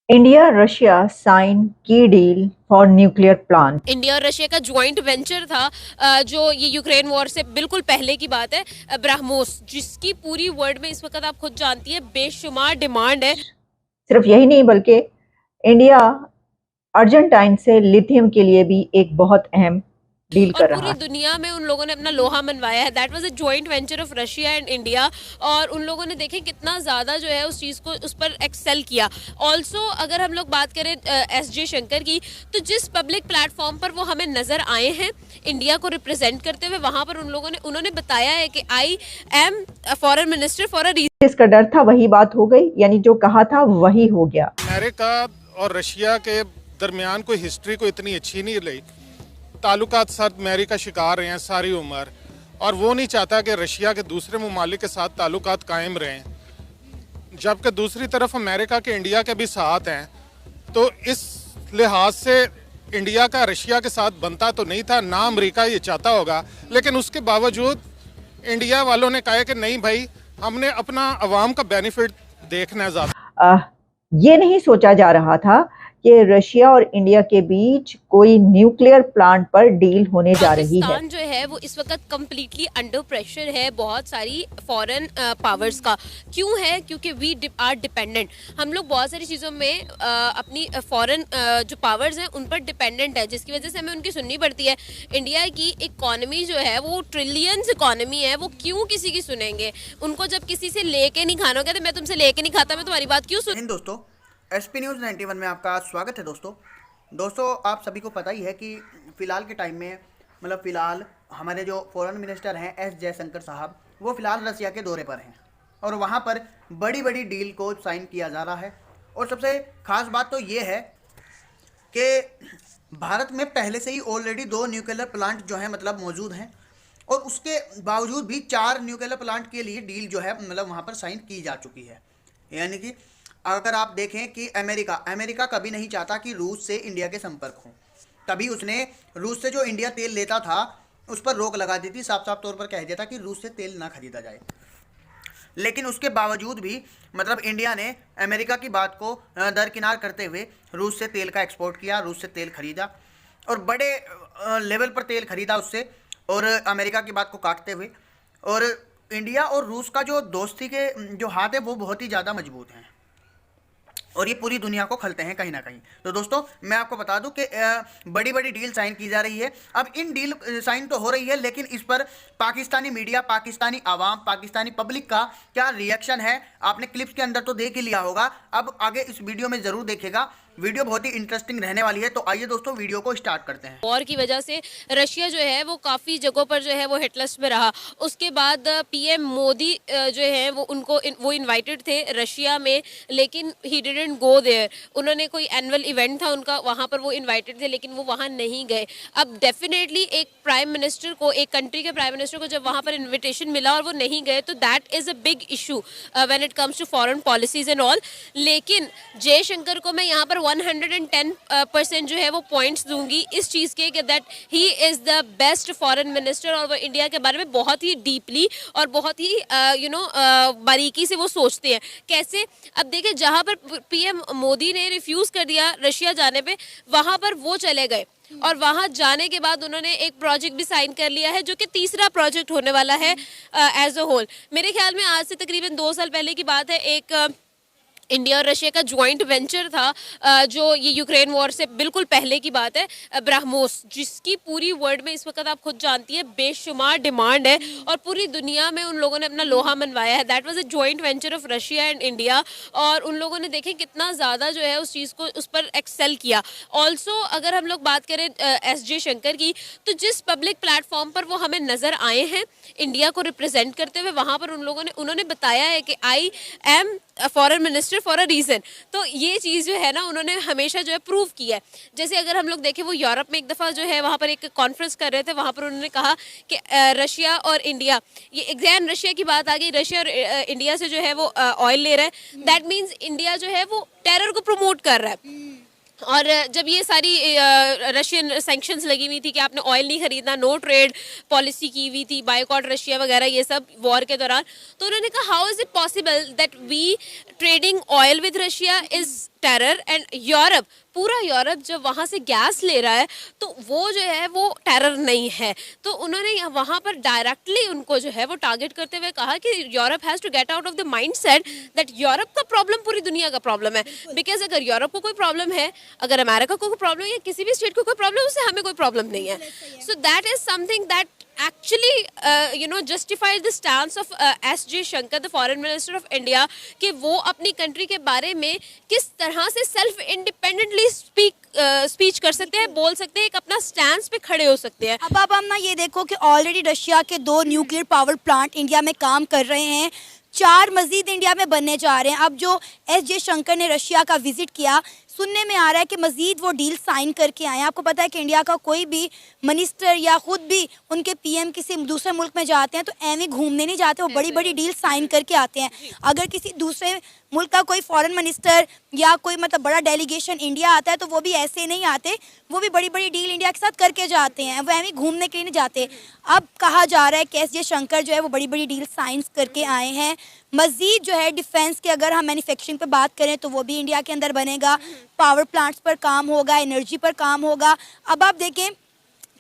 India Russia sign की deal for nuclear plant. India और Russia का ज्वाइंट वेंचर था जो ये यूक्रेन वॉर से बिल्कुल पहले की बात है। ब्रह्मोस, जिसकी पूरी वर्ल्ड में इस वक्त आप खुद जानती है बेशुमार डिमांड है। सिर्फ यही नहीं बल्कि इंडिया अर्जेंटाइन से लिथियम के लिए भी एक बहुत अहम डील और कर रहा पूरी है। दुनिया में उन लोगों ने अपना लोहा मनवाया है। That was a joint venture of Russia and India. और उन लोगों ने देखे कितना ज़्यादा जो है उस चीज़ को उस पर एक्सेल किया। ऑल्सो अगर हम लोग बात करें एस जे शंकर की, तो जिस पब्लिक प्लेटफॉर्म पर वो हमें नज़र आए हैं इंडिया को रिप्रेजेंट करते हुए, वहाँ पर उन्होंने बताया है कि I am foreign minister for a reason. जिसका डर था वही बात हो गई, यानी जो कहा था वही हो गया। अमेरिका और रशिया के दरमियान कोई हिस्ट्री को इतनी अच्छी नहीं रही। ताल्लुकात साथ अमेरिका शिकार रहे हैं सारी उम्र, और वो नहीं चाहता कि रशिया के दूसरे ममालिक के साथ ताल्लुकात कायम रहें, जबकि दूसरी तरफ अमेरिका के इंडिया के भी साथ हैं। तो इस लिहाज से इंडिया का रशिया के साथ बनता तो नहीं था, ना अमेरिका ये चाहता होगा, लेकिन उसके बावजूद इंडिया वालों ने कहा कि नहीं भाई, हमने अपना अवाम का बेनिफिट देखना है ज़्यादा। ये नहीं सोचा जा रहा था कि रशिया और इंडिया के बीच कोई न्यूक्लियर प्लांट पर डील होने जा रही है। पाकिस्तान जो है वो इस वक्त कम्प्लीटली अंडर प्रेशर है बहुत सारी फॉरेन पावर्स का। क्यों है? क्योंकि वी आर डिपेंडेंट। हम लोग बहुत सारी चीज़ों में अपनी फॉरेन जो पावर्स हैं उन पर डिपेंडेंट है, जिसकी वजह से हमें उनकी सुननी पड़ती है। इंडिया की इकॉनमी जो है वो ट्रिलियंस इकॉनमी है, वो क्यों किसी की सुनेंगे? उनको जब किसी से लेके नहीं खाना होगा तो मैं तुमसे लेके नहीं खाता, मैं तुम्हारी बात क्यों सुन। दोस्तों, एसपी न्यूज़ 91 में आपका स्वागत है। दोस्तों आप सभी को पता ही है कि फ़िलहाल के टाइम में फ़िलहाल हमारे जो फॉरेन मिनिस्टर हैं एस जयशंकर साहब, वो फ़िलहाल रसिया के दौरे पर हैं और वहाँ पर बड़ी बड़ी डील को साइन किया जा रहा है। और सबसे ख़ास बात तो ये है कि भारत में पहले से ही ऑलरेडी 2 न्यूक्लियर प्लांट जो है मौजूद हैं, और उसके बावजूद भी 4 न्यूक्लियर प्लांट के लिए डील जो है वहाँ पर साइन की जा चुकी है। यानी कि अगर आप देखें कि अमेरिका कभी नहीं चाहता कि रूस से इंडिया के संपर्क हो। तभी उसने रूस से जो इंडिया तेल लेता था उस पर रोक लगा दी थी, साफ साफ तौर पर कह दिया था कि रूस से तेल ना खरीदा जाए। लेकिन उसके बावजूद भी इंडिया ने अमेरिका की बात को दरकिनार करते हुए रूस से तेल का एक्सपोर्ट किया, रूस से तेल खरीदा और बड़े लेवल पर तेल खरीदा उससे, और अमेरिका की बात को काटते हुए। और इंडिया और रूस का जो दोस्ती के जो हाथ है वो बहुत ही ज़्यादा मजबूत हैं और ये पूरी दुनिया को खलते हैं कहीं ना कहीं। तो दोस्तों मैं आपको बता दूं कि बड़ी बड़ी डील साइन की जा रही है। अब इन डील साइन तो हो रही है, लेकिन इस पर पाकिस्तानी मीडिया, पाकिस्तानी आवाम, पाकिस्तानी पब्लिक का क्या रिएक्शन है आपने क्लिप्स के अंदर तो देख ही लिया होगा। अब आगे इस वीडियो में ज़रूर देखेगा, वीडियो बहुत ही इंटरेस्टिंग रहने वाली है। तो आइए दोस्तों वीडियो को स्टार्ट करते हैं। वॉर की वजह से रशिया जो है वो काफ़ी जगहों पर जो है वो हिट लिस्ट में रहा। उसके बाद पीएम मोदी जो है वो इनवाइटेड थे रशिया में, लेकिन ही डिडंट गो देयर। उन्होंने कोई एनुअल इवेंट था उनका, वहाँ पर वो इनवाइटेड थे लेकिन वो वहाँ नहीं गए। अब डेफिनेटली एक प्राइम मिनिस्टर को, एक कंट्री के प्राइम मिनिस्टर को जब वहाँ पर इन्विटेशन मिला और वो नहीं गए, तो that is a big issue when it comes to foreign policies and all. लेकिन जयशंकर को मैं यहाँ पर 110% जो है वो पॉइंट्स दूंगी इस चीज़ के, that he is the best foreign minister, और वो इंडिया के बारे में बहुत ही डीपली और बहुत ही बारीकी से वो सोचते हैं। कैसे? अब देखिए, जहाँ पर पीएम मोदी ने रिफ्यूज़ कर दिया रशिया जाने पे, वहाँ पर वो चले गए और वहाँ जाने के बाद उन्होंने एक प्रोजेक्ट भी साइन कर लिया है जो कि तीसरा प्रोजेक्ट होने वाला है एज अ होल। मेरे ख्याल में आज से तकरीबन 2 साल पहले की बात है, एक इंडिया और रशिया का ज्वाइंट वेंचर था जो ये यूक्रेन वॉर से बिल्कुल पहले की बात है। ब्रह्मोस, जिसकी पूरी वर्ल्ड में इस वक्त आप खुद जानती है बेशुमार डिमांड है और पूरी दुनिया में उन लोगों ने अपना लोहा मनवाया है। That was a joint venture of Russia and India. और उन लोगों ने देखे कितना ज़्यादा जो है उस चीज़ को उस पर एक्सेल किया। ऑल्सो अगर हम लोग बात करें एस जे शंकर की, तो जिस पब्लिक प्लेटफॉर्म पर वो हमें नज़र आए हैं इंडिया को रिप्रेजेंट करते हुए, वहाँ पर उन्होंने बताया है कि I am foreign minister for a reason. तो ये चीज़ जो है ना, उन्होंने हमेशा जो है प्रूव किया है। जैसे अगर हम लोग देखें, वो यूरोप में एक दफ़ा जो है वहाँ पर एक कॉन्फ्रेंस कर रहे थे, वहाँ पर उन्होंने कहा कि रशिया और इंडिया, ये एग्जैक्ट रशिया की बात आ गई, रशिया और इंडिया से जो है वो ऑयल ले रहा है। दैट मीन्स इंडिया जो है वो टेरर को प्रमोट कर रहा है। और जब ये सारी रशियन सैंक्शंस लगी हुई थी कि आपने ऑयल नहीं खरीदना, नो ट्रेड पॉलिसी की हुई थी, बायकॉट रशिया वगैरह, ये सब वॉर के दौरान, तो उन्होंने कहा how is it possible that we trading oil with Russia is terror and Europe, पूरा यूरोप जब वहाँ से गैस ले रहा है तो वो जो है वो टेरर नहीं है। तो उन्होंने वहाँ पर डायरेक्टली उनको जो है वो टारगेट करते हुए कहा कि Europe has to get out of the mindset that Europe का प्रॉब्लम पूरी दुनिया का प्रॉब्लम है। बिकॉज अगर यूरोप को कोई प्रॉब्लम है, अगर अमेरिका को कोई प्रॉब्लम है या किसी भी स्टेट को कोई प्रॉब्लम है, उससे हमें कोई प्रॉब्लम नहीं है। So that is something that actually justified the stance of S.J. Shankar, the foreign minister of India, कि वो अपनी कंट्री के बारे में किस तरह से सेल्फ इंडिपेंडेंटली स्पीच कर सकते हैं, बोल सकते हैं, एक अपना स्टैंड पे खड़े हो सकते हैं। अब हम ना ये देखो कि ऑलरेडी रशिया के 2 न्यूक्लियर पावर प्लांट इंडिया में काम कर रहे हैं, 4 मजीद इंडिया में बनने जा रहे हैं। अब जो S.J. शंकर ने रशिया का विजिट किया, सुनने में आ रहा है कि मजीद वो डील साइन करके आए हैं। आपको पता है कि इंडिया का कोई भी मिनिस्टर या खुद भी उनके पीएम किसी दूसरे मुल्क में जाते हैं तो ऐਵੇਂ घूमने नहीं जाते, वो बड़ी बड़ी डील साइन करके आते हैं। अगर किसी दूसरे मुल्क का कोई फॉरेन मिनिस्टर या कोई मतलब बड़ा डेलीगेशन इंडिया आता है तो वो भी ऐसे नहीं आते, वो भी बड़ी बड़ी डील इंडिया के साथ करके जाते हैं, वो ऐਵੇਂ घूमने के लिए नहीं जाते। अब कहा जा रहा है कि S.J. शंकर जो है वो बड़ी बड़ी डील साइन करके आए हैं। मज़ीद जो है डिफेंस के अगर हम मैन्युफैक्चरिंग पे बात करें तो वो भी इंडिया के अंदर बनेगा, पावर प्लांट्स पर काम होगा, एनर्जी पर काम होगा। अब आप देखें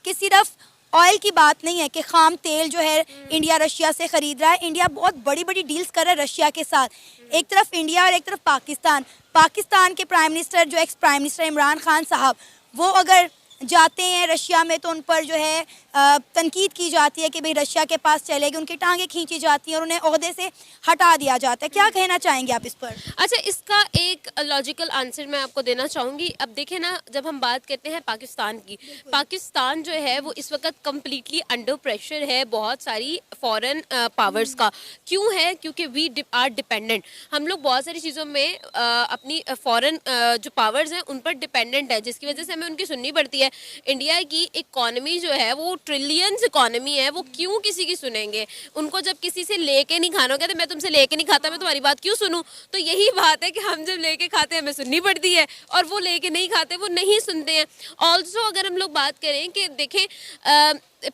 कि सिर्फ ऑयल की बात नहीं है कि खाम तेल जो है इंडिया रशिया से ख़रीद रहा है, इंडिया बहुत बड़ी बड़ी डील्स कर रहा है रशिया के साथ। एक तरफ इंडिया और एक तरफ पाकिस्तान। पाकिस्तान के प्राइम मिनिस्टर जो ex prime minister Imran Khan साहब, वो अगर जाते हैं रशिया में तो उन पर जो है तनकीद की जाती है कि भाई रशिया के पास चलेगी, उनकी टांगें खींची जाती हैं और उन्हें ओहदे से हटा दिया जाता है। क्या कहना चाहेंगे आप इस पर? अच्छा, इसका एक लॉजिकल आंसर मैं आपको देना चाहूँगी। अब देखें ना, जब हम बात करते हैं पाकिस्तान की, पाकिस्तान जो है वो इस वक्त कम्प्लीटली अंडर प्रेशर है बहुत सारी फॉरेन पावर्स का। क्यों है? क्योंकि वी आर डिपेंडेंट, हम लोग बहुत सारी चीज़ों में अपनी फॉरेन जो पावर्स हैं उन पर डिपेंडेंट है, जिसकी वजह से हमें उनकी सुननी पड़ती है। इंडिया की इकॉनमी जो है वो ट्रिलियंस इकॉनमी है, वो क्यों किसी की सुनेंगे? उनको जब किसी से लेके नहीं खाना होगा तो मैं तुमसे लेके नहीं खाता, मैं तुम्हारी बात क्यों सुनूं? तो यही बात है कि हम जब लेके खाते हैं हमें सुननी पड़ती है, और वो लेके नहीं खाते वो नहीं सुनते हैं। ऑल्सो अगर हम लोग बात करें कि देखें,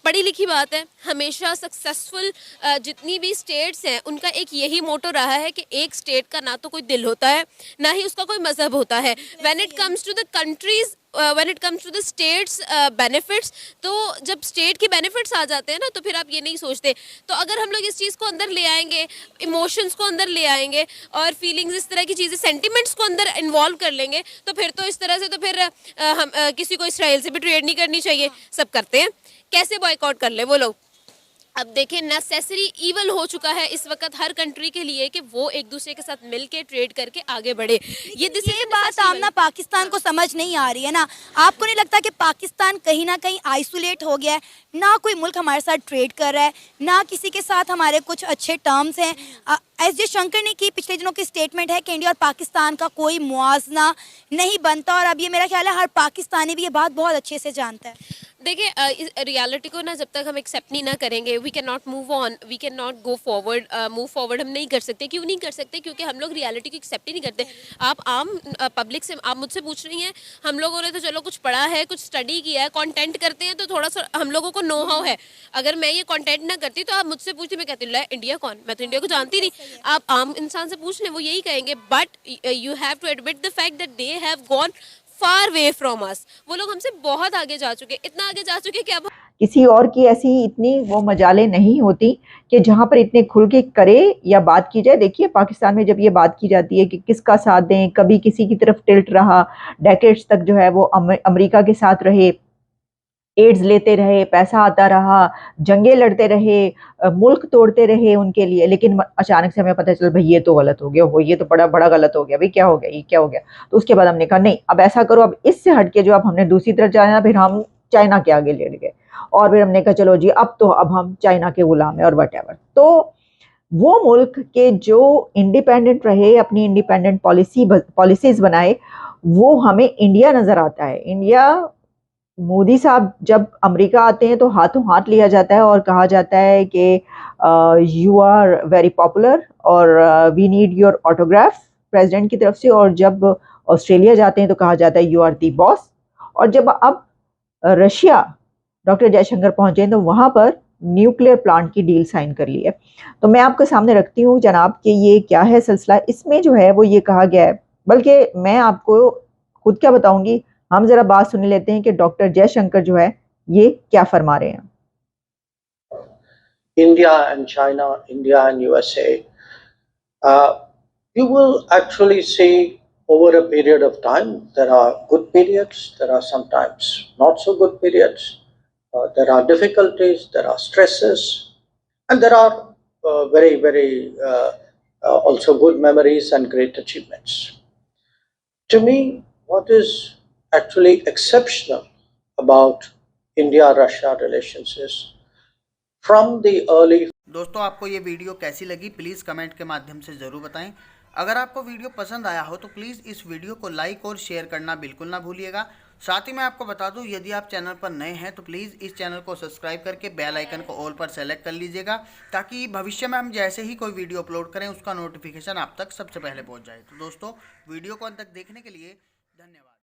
पढ़ी लिखी बात है, हमेशा सक्सेसफुल जितनी भी स्टेट्स हैं उनका एक यही मोटो रहा है कि एक स्टेट का ना तो कोई दिल होता है ना ही उसका कोई मजहब होता है। When it comes to the countries, when it comes to the states benefits, तो जब स्टेट के बेनिफिट्स आ जाते हैं ना तो फिर आप ये नहीं सोचते। तो अगर हम लोग इस चीज़ को अंदर ले आएंगे, इमोशंस को अंदर ले आएंगे और फीलिंग्स, इस तरह की चीज़ें, सेंटिमेंट्स को अंदर इन्वॉल्व कर लेंगे, तो फिर तो इस तरह से तो फिर हम किसी को इसराइल से भी ट्रेड नहीं करनी चाहिए। सब करते हैं, कैसे बॉयकॉट कर ले वो लोग। अब देखें, नेसेसरी ईवल हो चुका है इस वक्त हर कंट्री के लिए कि वो एक दूसरे के साथ मिलके ट्रेड करके आगे बढ़े। ये बात आमना पाकिस्तान को समझ नहीं आ रही है ना? आपको नहीं लगता कि पाकिस्तान कहीं ना कहीं आइसोलेट हो गया है? ना कोई मुल्क हमारे साथ ट्रेड कर रहा है, ना किसी के साथ हमारे कुछ अच्छे टर्म्स हैं। S.J. शंकर ने की पिछले दिनों की स्टेटमेंट है कि इंडिया और पाकिस्तान का कोई मुआवजा नहीं बनता, और अब ये मेरा ख्याल है हर पाकिस्तानी भी ये बात बहुत अच्छे से जानता है। देखिए, रियलिटी को ना जब तक हम एक्सेप्ट नहीं ना करेंगे, we can not move on, we can not go forward, move forward हम नहीं कर सकते। क्यों नहीं कर सकते? क्योंकि हम लोग रियलिटी को एक्सेप्ट ही नहीं करते। आप आम पब्लिक से, आप मुझसे पूछ रही हैं, हम लोगों ने तो चलो कुछ पढ़ा है, कुछ स्टडी किया है, कंटेंट करते हैं तो थोड़ा सा हम लोगों को नो हाउ है। अगर मैं ये कंटेंट ना करती तो आप मुझसे पूछती, मैं कहती ला इंडिया कौन, मैं तो इंडिया को जानती नहीं। आप आम इंसान से पूछ लें, वो यही कहेंगे। But you have to admit the fact that they have gone far away from us. वो लोग हमसे बहुत आगे जा चुके, इतना आगे जा चुके कि अब किसी और की ऐसी इतनी वो मजालें नहीं होती कि जहां पर इतने खुल के करे या बात की जाए। देखिए, पाकिस्तान में जब ये बात की जाती है कि किसका साथ दें, कभी किसी की तरफ टिल्ट रहा, डेकेड्स तक जो है वो अमेरिका के साथ रहे, एड्स लेते रहे, पैसा आता रहा, जंगें लड़ते रहे, मुल्क तोड़ते रहे उनके लिए, लेकिन अचानक से हमें पता चला भाई ये तो गलत हो गया, वो ये तो बड़ा बड़ा गलत हो गया, भाई क्या हो गया, ये क्या हो गया। तो उसके बाद हमने कहा नहीं, अब ऐसा करो, अब इससे हटके जो अब हमने दूसरी तरफ जाना, फिर हम चाइना के आगे लेट गए, और फिर हमने कहा चलो जी अब हम चाइना के गुलाम है और वटेवर। तो वो मुल्क के जो इंडिपेंडेंट रहे, अपनी इंडिपेंडेंट पॉलिसीज बनाए, वो हमें इंडिया नजर आता है। इंडिया, मोदी साहब जब अमेरिका आते हैं तो हाथों हाथ लिया जाता है और कहा जाता है कि यू आर वेरी पॉपुलर और we need your autograph president की तरफ से। और जब ऑस्ट्रेलिया जाते हैं तो कहा जाता है यू आर दी बॉस। और जब अब रशिया डॉक्टर जयशंकर पहुंचे तो वहां पर न्यूक्लियर प्लांट की डील साइन कर ली है। तो मैं आपके सामने रखती हूँ जनाब कि ये क्या है सिलसिला। इसमें जो है वो ये कहा गया है बल्कि मैं आपको खुद क्या बताऊंगी, हम जरा बात सुन लेते हैं कि डॉक्टर जयशंकर जो है ये क्या फरमा रहे हैं। India and China, India and USA, you will actually see over a period of time, there are good periods, there are sometimes not so good periods, there are difficulties, there are stresses, and there are very also good memories and great achievements. To me, what is actually exceptional about India-Russia relations is from the early दोस्तों आपको ये video कैसी लगी please comment के माध्यम से ज़रूर बताएं। अगर आपको वीडियो पसंद आया हो तो प्लीज़ इस वीडियो को लाइक और शेयर करना बिल्कुल ना भूलिएगा। साथ ही मैं आपको बता दूं, यदि आप चैनल पर नए हैं तो प्लीज़ इस चैनल को सब्सक्राइब करके बेल आइकन को ऑल पर सेलेक्ट कर लीजिएगा, ताकि भविष्य में हम जैसे ही कोई वीडियो अपलोड करें उसका नोटिफिकेशन आप तक सबसे पहले पहुँच जाए। तो दोस्तों वीडियो को अंत तक देखने के लिए धन्यवाद।